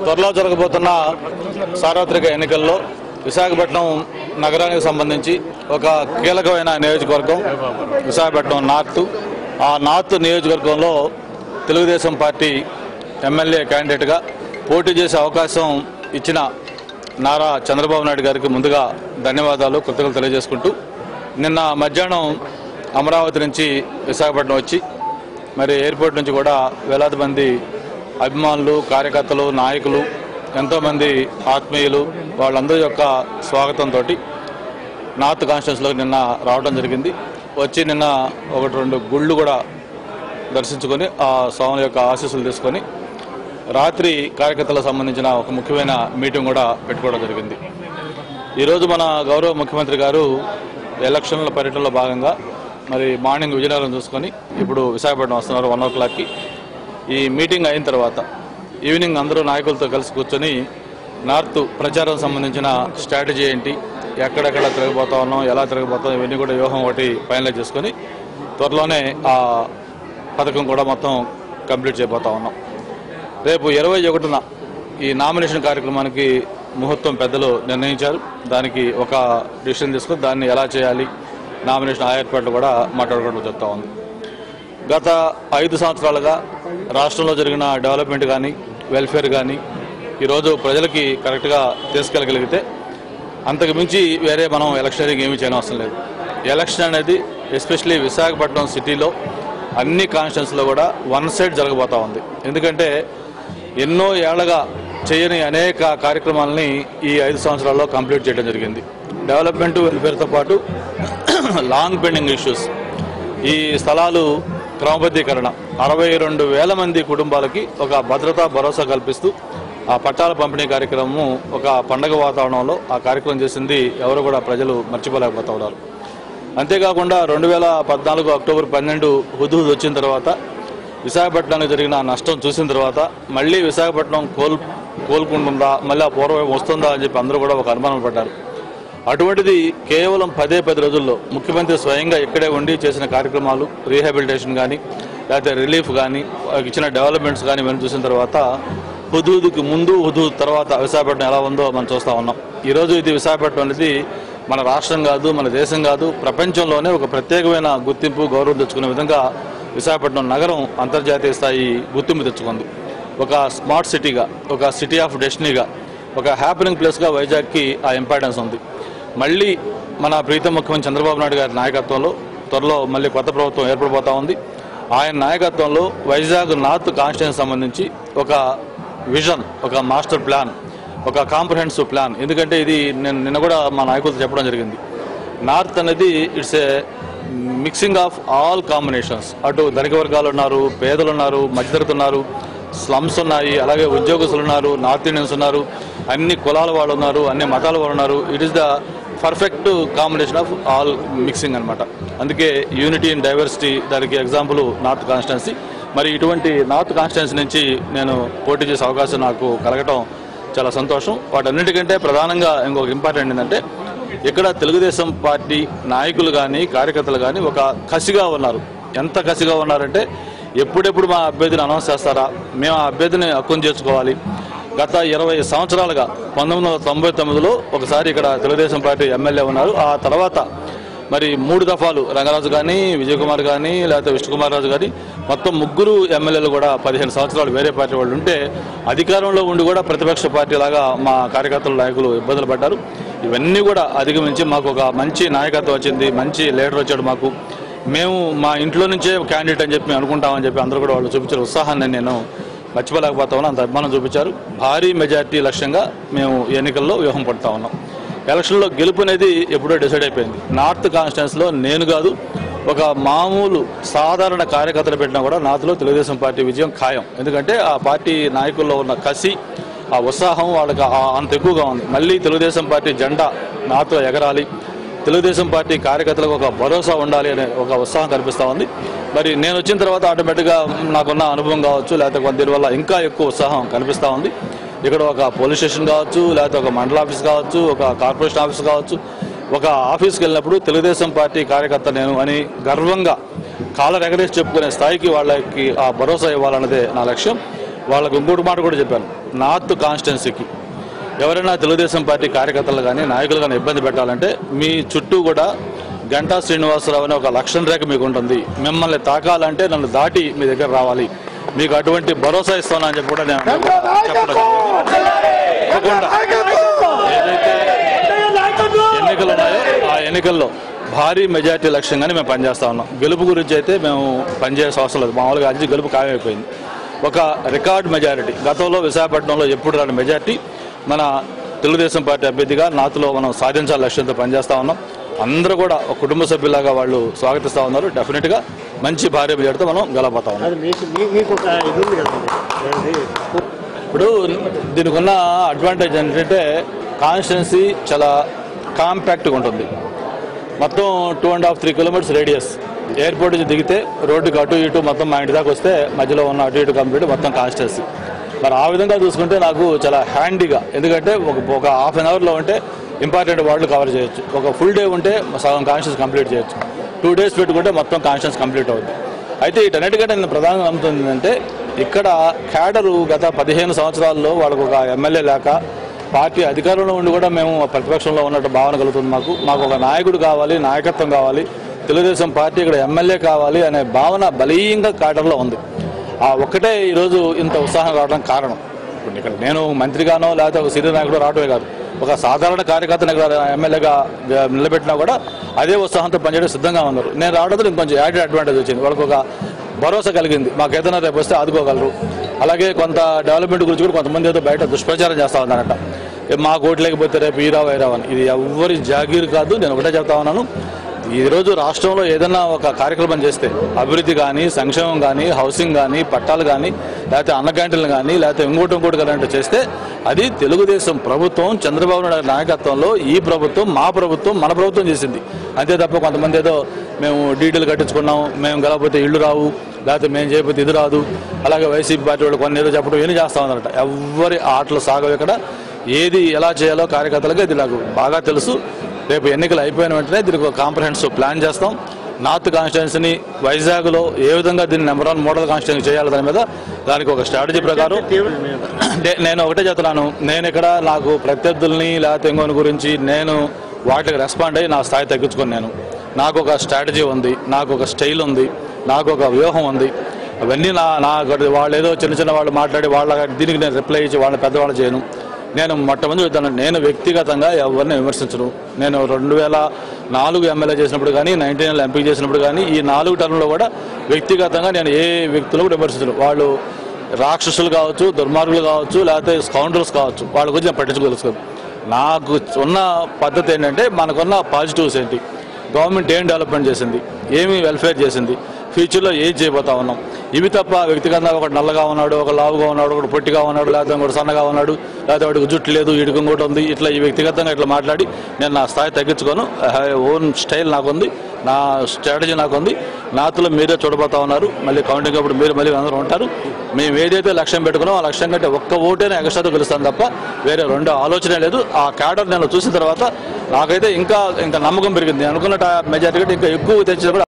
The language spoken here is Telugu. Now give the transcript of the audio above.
త్వరలో జరగబోతున్న సార్వత్రిక ఎన్నికల్లో విశాఖపట్నం నగరానికి సంబంధించి ఒక కీలకమైన నియోజకవర్గం విశాఖపట్నం నార్త్. ఆ నార్త్ నియోజకవర్గంలో తెలుగుదేశం పార్టీ ఎమ్మెల్యే క్యాండిడేట్గా పోటీ చేసే అవకాశం ఇచ్చిన నారా చంద్రబాబు నాయుడు గారికి ముందుగా ధన్యవాదాలు, కృతజ్ఞతలు తెలియజేసుకుంటూ, నిన్న మధ్యాహ్నం అమరావతి నుంచి విశాఖపట్నం వచ్చి మరి ఎయిర్పోర్ట్ నుంచి కూడా వేలాది మంది అభిమానులు, కార్యకర్తలు, నాయకులు, ఎంతోమంది ఆత్మీయులు వాళ్ళందరి యొక్క స్వాగతంతో నార్త్ కాన్స్టిట్యున్సీలోకి నిన్న రావడం జరిగింది. వచ్చి నిన్న 1-2 గుళ్ళు కూడా దర్శించుకొని ఆ స్వామి యొక్క ఆశీస్సులు తీసుకొని రాత్రి కార్యకర్తలకు సంబంధించిన ఒక ముఖ్యమైన మీటింగ్ కూడా పెట్టుకోవడం జరిగింది. ఈరోజు మన గౌరవ ముఖ్యమంత్రి గారు ఎలక్షన్ల పర్యటనలో భాగంగా మరి మార్నింగ్ విజయనగరం చూసుకొని ఇప్పుడు విశాఖపట్నం వస్తున్నారు 1 o'clockకి. ఈ మీటింగ్ అయిన తర్వాత ఈవినింగ్ అందరూ నాయకులతో కలిసి కూర్చొని నార్త్ ప్రచారం సంబంధించిన స్ట్రాటజీ ఏంటి, ఎక్కడెక్కడ తిరగబోతా ఉన్నాం, ఎలా తిరగబోతాం, ఇవన్నీ కూడా వ్యూహం ఒకటి ఫైనలైజ్ చేసుకొని త్వరలోనే ఆ పథకం కూడా మొత్తం కంప్లీట్ చేయబోతా ఉన్నాం. రేపు 21న ఈ నామినేషన్ కార్యక్రమానికి ముహూర్తం పెద్దలు నిర్ణయించారు. దానికి ఒక డిసిషన్ తీసుకొని దాన్ని ఎలా చేయాలి, నామినేషన్ ఆ ఏర్పాట్లు కూడా మాట్లాడుకుంటూ చెప్తా ఉంది. గత 5 సంవత్సరాలుగా రాష్ట్రంలో జరిగిన డెవలప్మెంట్ కానీ, వెల్ఫేర్ కానీ ఈరోజు ప్రజలకి కరెక్ట్గా తీసుకెళ్ళగలిగితే అంతకు మించి వేరే మనం ఎలక్షనరీకి ఏమీ చేయడం అవసరం లేదు. ఎలక్షన్ అనేది ఎస్పెషలీ విశాఖపట్నం సిటీలో అన్ని కాన్స్టిట్యున్సీలో కూడా వన్ సైడ్ జరగబోతూ ఉంది. ఎందుకంటే ఎన్నో ఏళ్లగా చేయని అనేక కార్యక్రమాలని ఈ 5 సంవత్సరాల్లో కంప్లీట్ చేయడం జరిగింది. డెవలప్మెంట్, వెల్ఫేర్తో పాటు లాంగ్ పెండింగ్ ఇష్యూస్, ఈ స్థలాలు క్రమబద్ధీకరణ, 62,000 మంది కుటుంబాలకి ఒక భద్రతా భరోసా కల్పిస్తూ ఆ పట్టాల పంపిణీ కార్యక్రమం ఒక పండగ వాతావరణంలో ఆ కార్యక్రమం చేసింది ఎవరు కూడా ప్రజలు మర్చిపోలేకపోతా ఉన్నారు. అంతేకాకుండా 2014 అక్టోబర్ 12 హుదూద్ వచ్చిన తర్వాత విశాఖపట్నానికి జరిగిన నష్టం చూసిన తర్వాత మళ్ళీ విశాఖపట్నం కోలుకుంటుందా, మళ్ళీ ఆ పూర్వం వస్తుందా అని చెప్పి అందరూ కూడా ఒక అనుమానం పడ్డారు. అటువంటిది కేవలం 10 రోజుల్లో ముఖ్యమంత్రి స్వయంగా ఇక్కడే ఉండి చేసిన కార్యక్రమాలు, రీహాబిలిటేషన్ కానీ లేకపోతే రిలీఫ్ కానీ, ఇచ్చిన డెవలప్మెంట్స్ కానీ మనం చూసిన తర్వాత హుదూద్కి ముందు, హుదూద్ తర్వాత విశాఖపట్నం ఎలా ఉందో మనం చూస్తూ ఉన్నాం. ఈరోజు ఇది విశాఖపట్నం అనేది మన రాష్ట్రం కాదు, మన దేశం కాదు, ప్రపంచంలోనే ఒక ప్రత్యేకమైన గుర్తింపు, గౌరవం తెచ్చుకునే విధంగా విశాఖపట్నం నగరం అంతర్జాతీయ స్థాయి గుర్తింపు తెచ్చుకుంది. ఒక స్మార్ట్ సిటీగా, ఒక సిటీ ఆఫ్ డెస్టినీగా, ఒక హ్యాపెనింగ్ ప్లేస్గా వైజాగ్కి ఆ ఇంపార్టెన్స్ ఉంది. మళ్ళీ మన ప్రీతం ముఖ్యమంత్రి చంద్రబాబు నాయుడు గారి నాయకత్వంలో త్వరలో మళ్ళీ కొత్త ప్రభుత్వం ఏర్పడిపోతూ ఉంది. ఆయన నాయకత్వంలో వైజాగ్ నార్త్ కాన్స్టిట్యున్సీ సంబంధించి ఒక విజన్, ఒక మాస్టర్ ప్లాన్, ఒక కాంప్రహెన్సివ్ ప్లాన్. ఎందుకంటే ఇది నేను నిన్న కూడా మా నాయకులతో చెప్పడం జరిగింది. నార్త్ అనేది it's a mixing of all combinations. అటు ధనిక వర్గాలు ఉన్నారు, పేదలు ఉన్నారు, మధ్యతరగతి ఉన్నారు, స్లమ్స్ ఉన్నాయి, అలాగే ఉద్యోగస్తులు ఉన్నారు, నార్త్ ఇండియన్స్ ఉన్నారు, అన్ని కులాల వాళ్ళు ఉన్నారు, అన్ని మతాల వాళ్ళు ఉన్నారు. It is the perfect combination of all mixing అనమాట. అందుకే యూనిటీ ఇన్ డైవర్సిటీ దానికి ఎగ్జాంపుల్ నార్త్ కాన్స్టిట్యున్సీ. మరి ఇటువంటి నార్త్ కాన్స్టిట్యున్సీ నుంచి నేను పోటీ చేసే అవకాశం నాకు కలగటం చాలా సంతోషం. వాటన్నిటికంటే ప్రధానంగా ఇంకొక ఇంపార్టెంట్ ఏంటంటే ఇక్కడ తెలుగుదేశం పార్టీ నాయకులు కానీ, కార్యకర్తలు కానీ ఒక కసిగా ఉన్నారు. ఎంత కసిగా ఉన్నారంటే ఎప్పుడెప్పుడు మా అభ్యర్థిని అనౌన్స్ చేస్తారా, మేము ఆ అభ్యర్థిని హక్కును చేర్చుకోవాలి. గత 20 సంవత్సరాలుగా 1999లో ఒకసారి ఇక్కడ తెలుగుదేశం పార్టీ ఎమ్మెల్యే ఉన్నారు. ఆ తర్వాత మరి 3 దఫాలు రంగరాజు కానీ, విజయకుమార్ కానీ, లేకపోతే విష్ణుకుమార్ రాజు కానీ, మొత్తం 3 ఎమ్మెల్యేలు కూడా 15 సంవత్సరాలు వేరే పార్టీ వాళ్ళు ఉంటే అధికారంలో ఉండి కూడా ప్రతిపక్ష పార్టీ లాగా మా కార్యకర్తల నాయకులు ఇబ్బందులు పడ్డారు. ఇవన్నీ కూడా అధిగమించి మాకు ఒక మంచి నాయకత్వం వచ్చింది, మంచి లీడర్ వచ్చాడు మాకు. మేము మా ఇంట్లో నుంచే క్యాండిడేట్ అని చెప్పి మేము అనుకుంటామని చెప్పి అందరూ కూడా వాళ్ళు చూపించిన ఉత్సాహాన్ని నేను మర్చిపోలేకపోతా ఉన్నాను. అంత అభిమానం చూపించారు. భారీ మెజార్టీ లక్ష్యంగా మేము ఎన్నికల్లో వ్యూహం పడుతూ ఉన్నాం. ఎలక్షన్లో గెలుపు అనేది ఎప్పుడో డిసైడ్ అయిపోయింది. నార్త్ కాన్స్టిట్యున్సీలో నేను కాదు, ఒక మామూలు సాధారణ కార్యకర్తలు పెట్టినా కూడా నార్త్లో తెలుగుదేశం పార్టీ విజయం ఖాయం. ఎందుకంటే ఆ పార్టీ నాయకుల్లో ఉన్న కసి, ఆ ఉత్సాహం వాళ్ళకి అంత ఎక్కువగా ఉంది. మళ్ళీ తెలుగుదేశం పార్టీ జెండా నార్త్లో ఎగరాలి, తెలుగుదేశం పార్టీ కార్యకర్తలకు ఒక భరోసా ఉండాలి అనే ఒక ఉత్సాహం కనిపిస్తూ ఉంది. మరి నేను వచ్చిన తర్వాత ఆటోమేటిక్గా నాకున్న అనుభవం కావచ్చు, లేకపోతే దీనివల్ల ఇంకా ఎక్కువ ఉత్సాహం కనిపిస్తూ ఉంది. ఇక్కడ ఒక పోలీస్ స్టేషన్ కావచ్చు, లేకపోతే ఒక మండల ఆఫీస్ కావచ్చు, ఒక కార్పొరేషన్ ఆఫీస్ కావచ్చు, ఒక ఆఫీస్కి వెళ్ళినప్పుడు తెలుగుదేశం పార్టీ కార్యకర్త నేను అని గర్వంగా కాలర్ ఎగరేసి చెప్పుకునే స్థాయికి వాళ్ళకి ఆ భరోసా ఇవ్వాలన్నదే నా లక్ష్యం. వాళ్ళకు ఇంకోటి మాట కూడా చెప్పాను, నార్త్ కాన్స్టిట్యున్సీకి ఎవరైనా తెలుగుదేశం పార్టీ కార్యకర్తలు కానీ నాయకులు కానీ ఇబ్బంది పెట్టాలంటే మీ చుట్టూ కూడా గంటా శ్రీనివాసరావు అనే ఒక లక్షణ రేఖ మీకు ఉంటుంది. మిమ్మల్ని తాకాలంటే నన్ను దాటి మీ దగ్గర రావాలి, మీకు అటువంటి భరోసా ఇస్తానని చెప్పి కూడా నేను ఏదైతే ఎన్నికలు ఉన్నాయో ఆ ఎన్నికల్లో భారీ మెజార్టీ లక్ష్యంగానే మేము పనిచేస్తా ఉన్నాం. గెలుపు గురించి అయితే మేము పనిచేసే అవసరం లేదు, మామూలుగా అది గెలుపు ఖాయమైపోయింది. ఒక రికార్డ్ మెజారిటీ, గతంలో విశాఖపట్నంలో ఎప్పుడు రాని మెజార్టీ మన తెలుగుదేశం పార్టీ అభ్యర్థిగా నాతులో మనం సాధించాల లక్ష్యంతో పనిచేస్తూ ఉన్నాం. అందరూ కూడా ఒక కుటుంబ సభ్యులాగా వాళ్ళు స్వాగతిస్తూ ఉన్నారు. డెఫినెట్గా మంచి భారీ మెజార్టీతో మనం గెలవబోతా ఉన్నాం. ఇప్పుడు దీనికి ఉన్న అడ్వాంటేజ్ ఏంటంటే కాన్స్టిట్యున్సీ చాలా కాంపాక్ట్గా ఉంటుంది. మొత్తం 2.5-3 కిలోమీటర్స్ రేడియస్. ఎయిర్పోర్ట్ నుంచి దిగితే రోడ్డుకి అటు ఇటు మొత్తం మా ఇంటి దాకా వస్తే మధ్యలో ఉన్న అటు ఇటు కంప్లీట్ మొత్తం కాన్స్టిట్యున్సీ. మరి ఆ విధంగా చూసుకుంటే నాకు చాలా హ్యాండీగా, ఎందుకంటే ఒక హాఫ్ అన్ అవర్లో ఉంటే ఇంపార్టెంట్ వార్డులు కవర్ చేయొచ్చు. ఒక ఫుల్ డే ఉంటే సగం కాన్స్టిట్యున్సీ కంప్లీట్ చేయొచ్చు. 2 డేస్ పెట్టుకుంటే మొత్తం కాన్స్టిట్యున్సీ కంప్లీట్ అవుతుంది. అయితే వీటన్నిటికంటే నేను ప్రధానంగా నమ్ముతుంది ఏంటంటే ఇక్కడ క్యాడరు గత 15 సంవత్సరాల్లో వాళ్ళకు ఒక ఎమ్మెల్యే లేక పార్టీ అధికారంలో ఉండి కూడా మేము ప్రతిపక్షంలో ఉన్నట్టు భావన కలుగుతుంది. మాకు ఒక నాయకుడు కావాలి, నాయకత్వం కావాలి, తెలుగుదేశం పార్టీ ఇక్కడ ఎమ్మెల్యే కావాలి అనే భావన బలీయంగా క్యాడర్లో ఉంది. ఆ ఒక్కటే ఈరోజు ఇంత ఉత్సాహం రావడానికి కారణం. ఇప్పుడు ఇక్కడ నేను మంత్రిగానో లేకపోతే ఒక సీనియర్ నాయకుడు రావడమే కాదు, ఒక సాధారణ కార్యకర్తను ఇక్కడ ఎమ్మెల్యేగా నిలబెట్టినా కూడా అదే ఉత్సాహంతో పనిచేయడం సిద్ధంగా ఉన్నారు. నేను రావడంతో ఇంకొంచెం యాడెడ్ అడ్వాంటేజ్ వచ్చింది. వాళ్ళకు ఒక భరోసా కలిగింది, మాకు ఏదైనా రేపు వస్తే ఆదుకోగలరు. అలాగే కొంత డెవలప్మెంట్ గురించి కూడా కొంతమంది ఏదో బయట దుష్ప్రచారం చేస్తూ ఉన్నారట, మాకు ఓటు లేకపోతే రేపు ఈరావు అని. ఇది ఎవరి జాగీరు కాదు. నేను ఒకటే చెప్తా ఉన్నాను, ఈరోజు రాష్ట్రంలో ఏదైనా ఒక కార్యక్రమం చేస్తే అభివృద్ధి కానీ, సంక్షేమం కానీ, హౌసింగ్ కానీ, పట్టాలు కానీ, లేకపోతే అన్న క్యాంటీన్లు కానీ, లేకపోతే ఇంకోటి కానీ చేస్తే అది తెలుగుదేశం ప్రభుత్వం చంద్రబాబు నాయుడు నాయకత్వంలో ఈ ప్రభుత్వం, మా ప్రభుత్వం, మన ప్రభుత్వం చేసింది. అంతే తప్ప కొంతమంది ఏదో మేము డీటెయిల్ కట్టించుకున్నాం, మేము గెలకపోతే ఇళ్ళు రావు, లేకపోతే మేము చేయకపోతే ఇది రాదు, అలాగే వైసీపీ పార్టీ వాళ్ళు కొన్ని ఏదో చెప్పడం ఏం చేస్తా ఉన్నారట. ఎవరి ఆటలు సాగవు. ఇక్కడ ఏది ఎలా చేయాలో కార్యకర్తలకు ఇది నాకు బాగా తెలుసు. రేపు ఎన్నికలు అయిపోయిన వెంటనే దీనికి ఒక కాంప్రహెన్సివ్ ప్లాన్ చేస్తాం. నార్త్ కాన్స్టిట్యున్సీని వైజాగ్లో ఏ విధంగా దీన్ని నెంబర్ 1 మోడల్ కాన్స్టిట్యున్సీ చేయాలి దాని మీద దానికి ఒక స్ట్రాటజీ ప్రకారం నేను ఒకటే చెప్తున్నాను, నేను ఇక్కడ నాకు ప్రత్యర్థుల్ని లేకపోతే ఇంకోని గురించి నేను వాటికి రెస్పాండ్ అయ్యి నా స్థాయి తగ్గించుకొని నాకు ఒక స్ట్రాటజీ ఉంది, నాకు ఒక స్టైల్ ఉంది, నాకు ఒక వ్యూహం ఉంది. అవన్నీ వాళ్ళు ఏదో చిన్న వాళ్ళు మాట్లాడి వాళ్ళ దీనికి నేను రిప్లై ఇచ్చి వాళ్ళని పెద్దవాళ్ళు చేయను. నేను మొట్టమొదటి చెప్తాను, నేను వ్యక్తిగతంగా ఎవరిని విమర్శించను. నేను 2004 ఎమ్మెల్యే చేసినప్పుడు కానీ, 19 ఎంపీ చేసినప్పుడు కానీ, ఈ 4 టర్మ్లో కూడా వ్యక్తిగతంగా నేను ఏ వ్యక్తులు కూడా విమర్శించను. వాళ్ళు రాక్షసులు కావచ్చు, దుర్మార్గులు కావచ్చు, లేకపోతే స్కౌండర్స్ కావచ్చు, వాళ్ళ గురించి నేను పట్టించుకోగలుగుతాను. నాకు ఉన్న పద్ధతి ఏంటంటే మనకున్న పాజిటివ్స్ ఏంటి, గవర్నమెంట్ ఏం డెవలప్మెంట్ చేసింది, ఏమి వెల్ఫేర్ చేసింది, ఫ్యూచర్లో ఏం చేయబోతా ఉన్నాం, ఇవి తప్ప వ్యక్తిగతంగా ఒకటి నల్లగా ఉన్నాడు, ఒక లావుగా ఉన్నాడు, ఒకటి పొట్టిగా ఉన్నాడు, లేకపోతే ఇంకోటి సన్నగా ఉన్నాడు, లేకపోతే వాడికి జుట్టు లేదు, వీడికి ఇంకోటి ఉంది, ఇట్లా ఈ వ్యక్తిగతంగా ఇట్లా మాట్లాడి నేను నా స్థాయి తగ్గించుకోను. ఓన్ స్టైల్ నాకుంది, నా స్ట్రాటజీ నాకుంది. నాతులో మీరే చూడబోతా ఉన్నారు. మళ్ళీ కౌంటింగ్ అప్పుడు మీరు మళ్ళీ అందరూ ఉంటారు. మేము ఏదైతే లక్ష్యం పెట్టుకున్నాం ఆ లక్ష్యం కంటే ఒక్క ఓటైనా ఎక్స్ట్రాతో గెలుస్తాను తప్ప వేరే రెండో ఆలోచనే లేదు. ఆ క్యాడర్ నేను చూసిన తర్వాత నాకైతే ఇంకా నమ్మకం పెరిగింది. అనుకున్న మెజారిటీ కంటే ఇంకా ఎక్కువ తెచ్చిన